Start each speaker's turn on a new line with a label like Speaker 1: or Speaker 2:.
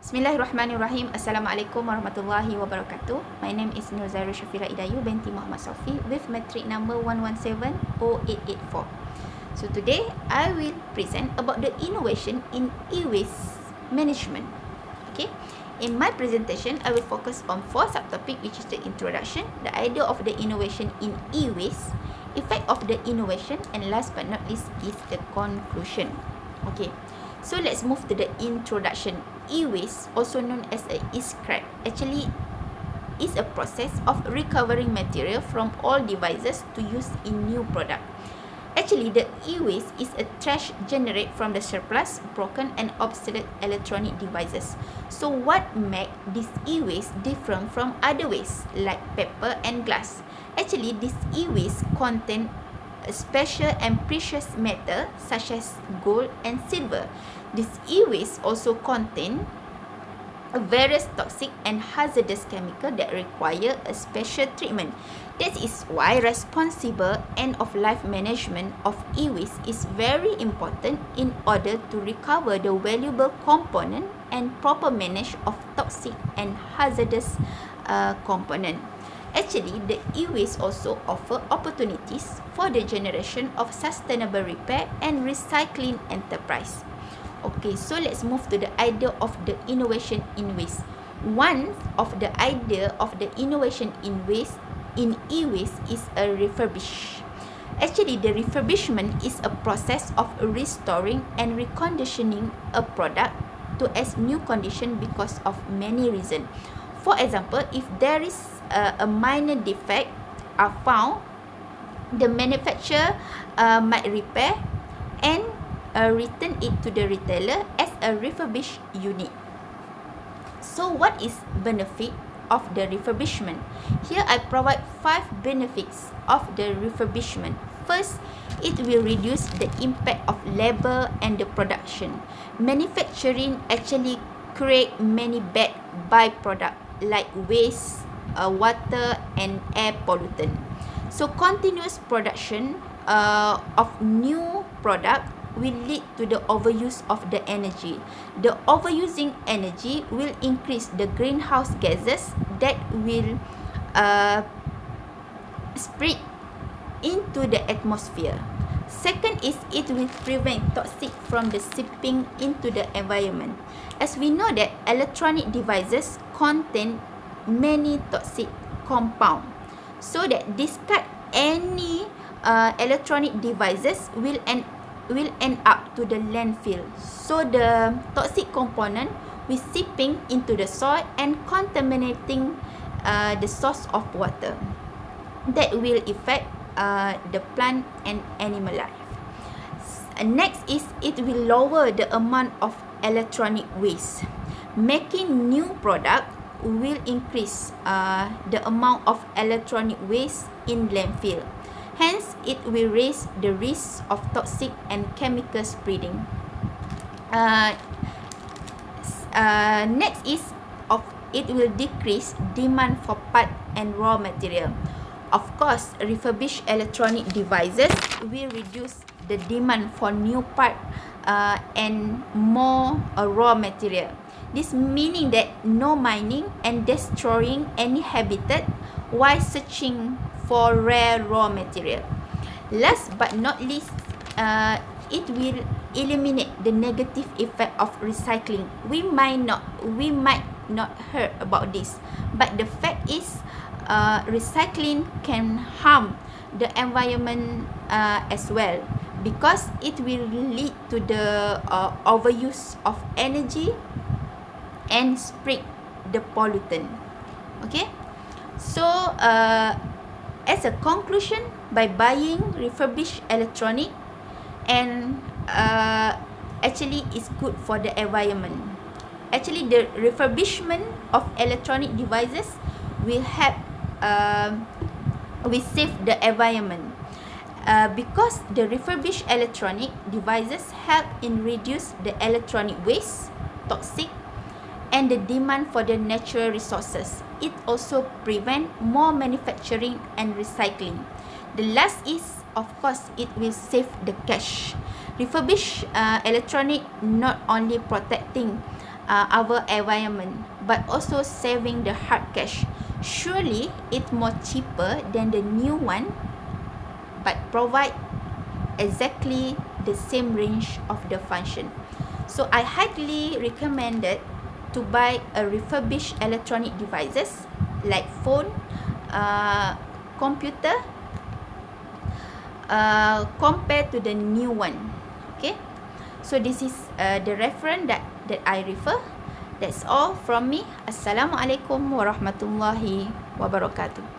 Speaker 1: Bismillahirrahmanirrahim. Assalamualaikum warahmatullahi wabarakatuh. My name is Nur Zairul Syafira Idayu binti Muhammad Sofi with matric number 1170884. So today I will present about the innovation in e-waste management. Okay. In my presentation, I will focus on 4 subtopics, which is the introduction, the idea of the innovation in e-waste, effect of the innovation, and last but not least is the conclusion. Okay. So let's move to the introduction. E-waste, also known as a e-scrap, actually is a process of recovering material from all devices to use in new product. Actually, the e-waste is a trash generated from the surplus, broken and obsolete electronic devices. So what makes this e-waste different from other waste like paper and glass? Actually, this e-waste contain a special and precious metal such as gold and silver. This e-waste also contain various toxic and hazardous chemical that require a special treatment. That is why responsible end-of-life management of e-waste is very important in order to recover the valuable component and proper manage of toxic and hazardous component. Actually, the e-waste also offer opportunities for the generation of sustainable repair and recycling enterprise. Okay, so let's move to the idea of the innovation in waste. One of the idea of the innovation in e-waste is a refurbish. Actually, the refurbishment is a process of restoring and reconditioning a product to its new condition because of many reasons. For example, if there is a minor defect are found, the manufacturer might repair and return it to the retailer as a refurbished unit. So what is benefit of the refurbishment? Here I provide 5 benefits of the refurbishment. First, it will reduce the impact of labor and the production. Manufacturing actually create many bad byproducts like waste, water and air pollutant. So continuous production of new product will lead to the overuse of the energy. The overusing energy will increase the greenhouse gases that will spread into the atmosphere. Second is it will prevent toxic from the seeping into the environment. As we know that electronic devices contain many toxic compounds, so that discard any electronic devices will end up to the landfill. So the toxic component will seeping into the soil and contaminating the source of water. That will affect the plant and animal life. Next is it will lower the amount of electronic waste. Making new product will increase the amount of electronic waste in landfill. Hence, it will raise the risk of toxic and chemical spreading. Next is it will decrease demand for part and raw material. Of course, refurbished electronic devices will reduce the demand for new part and more raw material. This meaning that no mining and destroying any habitat while searching for rare raw material. Last but not least, it will eliminate the negative effect of recycling. We might not heard about this, but the fact is recycling can harm the environment as well, because it will lead to the overuse of energy and spread the pollutant. Okay, so as a conclusion, by buying refurbished electronic and actually is good for the environment. Actually, the refurbishment of electronic devices will help we save the environment because the refurbished electronic devices help in reduce the electronic waste, toxic, and the demand for the natural resources. It also prevent more manufacturing and recycling. The last is, of course, it will save the cash. Refurbished electronic not only protecting our environment, but also saving the hard cash. Surely it's more cheaper than the new one, but provide exactly the same range of the function. So I highly recommended to buy a refurbished electronic devices like phone, computer, compared to the new one. Okay, so this is the reference that I refer. That's all from me. Assalamualaikum warahmatullahi wabarakatuh.